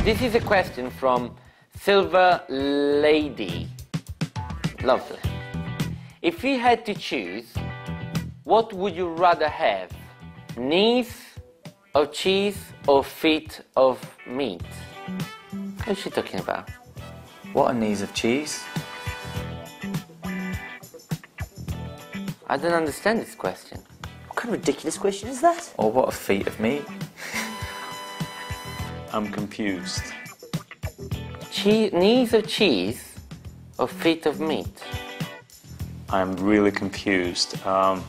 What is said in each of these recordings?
This is a question from Silver Lady. Lovely. If you had to choose, what would you rather have? Knees of cheese or feet of meat? What's she talking about? What are knees of cheese? I don't understand this question. What kind of ridiculous question is that? Or what are feet of meat? I'm confused. Knees of cheese or feet of meat? I'm really confused. I'm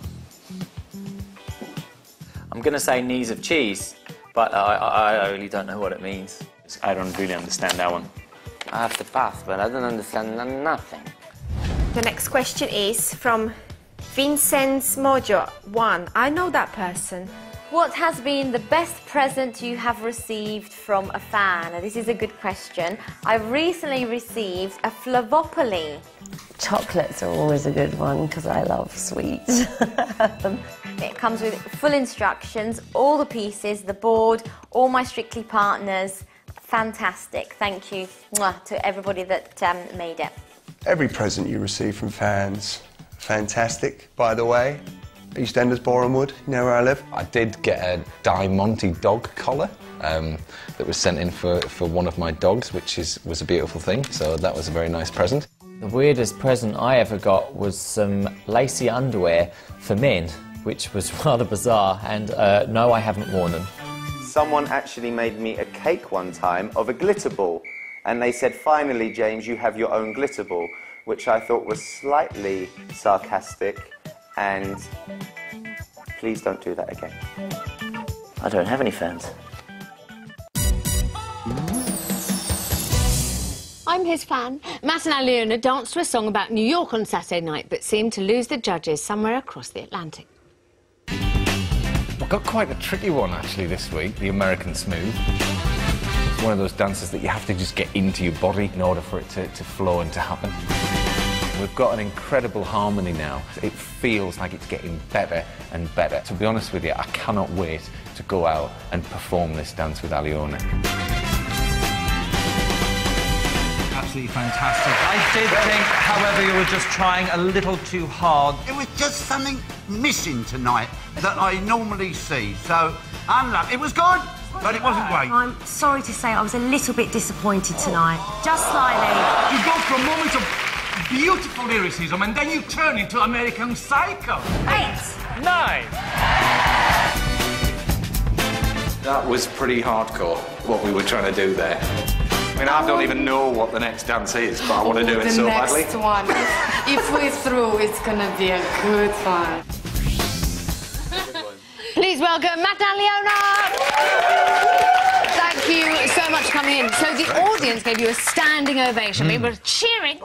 going to say knees of cheese, but I really don't know what it means. I don't really understand that one. I have to pass, but I don't understand nothing. The next question is from Vincenz Mojo 1. I know that person. What has been the best present you have received from a fan? Now, this is a good question. I've recently received a Flavopoly. Chocolates are always a good one because I love sweets. It comes with full instructions, all the pieces, the board, all my Strictly partners. Fantastic. Thank you to everybody that made it. Every present you receive from fans, fantastic, by the way. EastEnders, Borehamwood, you know where I live? I did get a Diamante dog collar that was sent in for one of my dogs, which was a beautiful thing, so that was a very nice present. The weirdest present I ever got was some lacy underwear for men, which was rather bizarre, and no, I haven't worn them. Someone actually made me a cake one time of a glitter ball, and they said, "Finally, James, you have your own glitter ball," which I thought was slightly sarcastic, and please don't do that again. I don't have any fans. I'm his fan. Matt and Aliona danced to a song about New York on Saturday night, but seemed to lose the judges somewhere across the Atlantic. I've got quite a tricky one actually this week, the American Smooth. It's one of those dances that you have to just get into your body in order for it to flow and to happen. We've got an incredible harmony now. It feels like it's getting better and better. To be honest with you, I cannot wait to go out and perform this dance with Aliona. Absolutely fantastic. I did think, however, you were just trying a little too hard. It was just something missing tonight that I normally see, so unlucky. It was good, but it wasn't great. I'm sorry to say I was a little bit disappointed tonight, just slightly. You go from a moment of beautiful lyricism and then you turn into American Psycho. 8. 9. That was pretty hardcore, what we were trying to do there. I mean, I don't even know what the next dance is, but I want to do it so badly. The next one, if we're through, it's gonna be a good one. Please welcome Matt and Aliona! Thank you so much for coming in. So the audience gave you a standing ovation. People were cheering,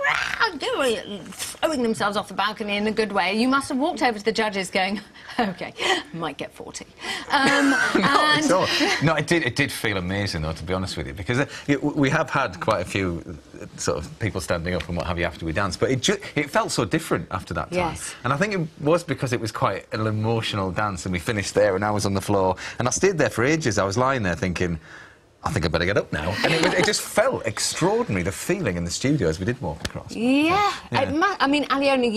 throwing themselves off the balcony in a good way. You must have walked over to the judges going, OK, might get 40. No, it did feel amazing, though, to be honest with you, because we have had quite a few sort of people standing up and what have you after we danced, but it felt so different after that time. Yes. And I think it was because it was quite an emotional dance, and we finished there, and I was on the floor, and I stayed there for ages. I was lying there thinking, I think I better get up now. And it just felt extraordinary, the feeling in the studio as we did walk across. Yeah. Yeah. I mean, Aliona,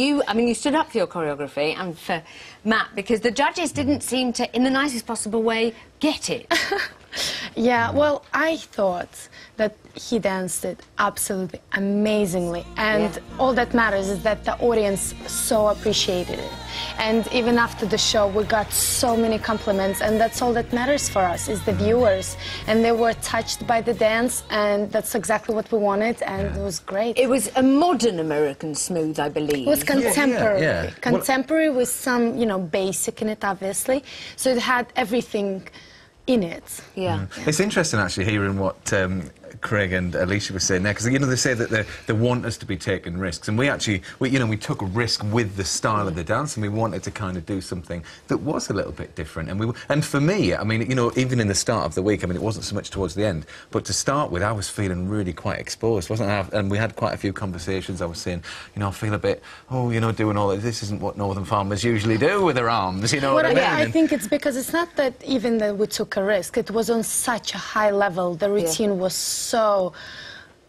you stood up for your choreography and for Matt, because the judges didn't seem to, in the nicest possible way, get it. Yeah, well, I thought that he danced it absolutely amazingly, and all that matters is that the audience so appreciated it. And even after the show, we got so many compliments, and that's all that matters for us, is the viewers. And they were touched by the dance, and that's exactly what we wanted, and it was great. It was a modern American Smooth, I believe. It was contemporary. Yeah. Contemporary with some, you know, basic in it, obviously. So it had everything in it. Yeah. It's interesting, actually, hearing what Craig and Alicia were saying there, because, you know, they say that they want us to be taking risks, and we took a risk with the style of the dance, and we wanted to kind of do something that was a little bit different. And for me, I mean, you know, even in the start of the week, I mean, it wasn't so much towards the end, but to start with, I was feeling really quite exposed, wasn't I? And we had quite a few conversations. I was saying, you know, I feel a bit, oh, you know, doing all this isn't what Northern farmers usually do with their arms, you know what I mean? I think it's because it's not that even that we took a risk, it was on such a high level. The routine was so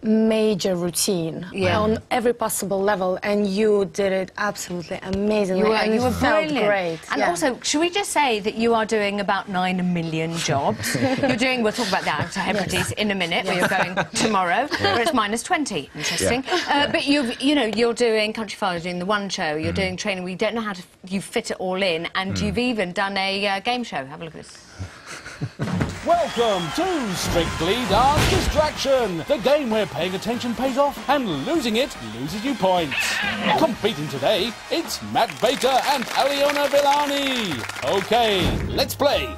major routine on every possible level, and you did it absolutely amazingly. You were felt brilliant. great. And also, should we just say that you are doing about 9 million jobs? You're doing, we'll talk about the Outer Hebrides in a minute, where you're going tomorrow, where it's -20. Interesting. But you're doing Countryfile, you're doing the One Show, you're doing training. We don't know how you fit it all in, and you've even done a game show. Have a look at this. Welcome to Strictly Dance Distraction, the game where paying attention pays off and losing it loses you points. Competing today, it's Matt Baker and Aliona Vilani. OK, let's play.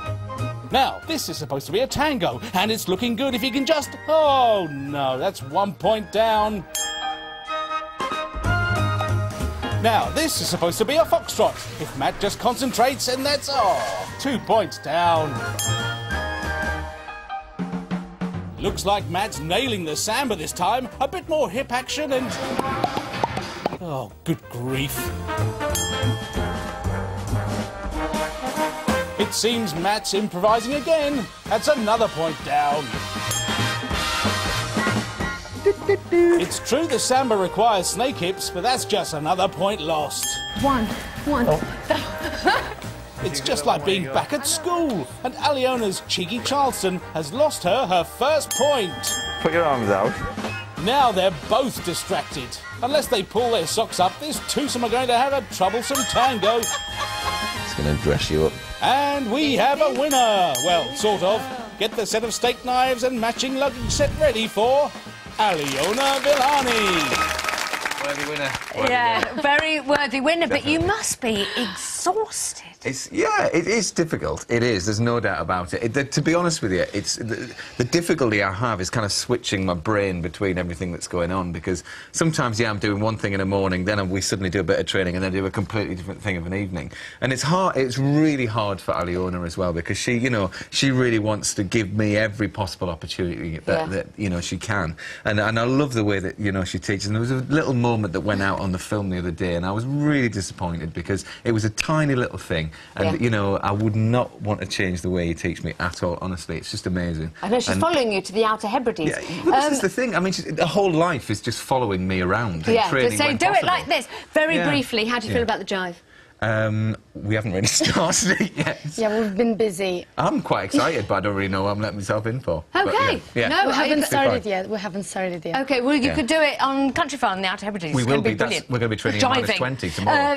Now, this is supposed to be a tango, and it's looking good if you can just... Oh, no, that's 1 point down. Now, this is supposed to be a foxtrot. If Matt just concentrates, and that's... Oh, 2 points down. Looks like Matt's nailing the samba this time. A bit more hip action and... Oh, good grief. It seems Matt's improvising again. That's another point down. It's true the samba requires snake hips, but that's just another point lost. One. It's just like being back at school, and Aliona's cheeky Charleston has lost her first point. Put your arms out. Now they're both distracted. Unless they pull their socks up, this twosome are going to have a troublesome tango. It's going to dress you up. And we have a winner. Well, sort of. Get the set of steak knives and matching luggage set ready for Aliona Vilani. Worthy winner. Very worthy winner, but you must be exhausted. It is difficult. It is. There's no doubt about it. To be honest with you, it's the difficulty I have is kind of switching my brain between everything that's going on, because sometimes, I'm doing one thing in the morning, then we suddenly do a bit of training, and then do a completely different thing of an evening. And it's hard. It's really hard for Aliona as well, because she, you know, she really wants to give me every possible opportunity that you know, she can. And I love the way that, you know, she teaches. And there was a little moment that went out on the film the other day, and I was really disappointed because it was a tiny little thing. And, you know, I would not want to change the way you teach me at all, honestly. It's just amazing. I know, she's following you to the Outer Hebrides. Yeah, well, this is the thing. I mean, her whole life is just following me around and training so when do possible. it like this. Very briefly, how do you feel about the jive? We haven't really started it yet. Yeah, we've been busy. I'm quite excited, but I don't really know what I'm letting myself in for. OK. But, No, we haven't started yet. We haven't started yet. OK, well, you could do it on Countryfile in the Outer Hebrides. We will be. Brilliant. We're going to be training Jiving. -20 tomorrow.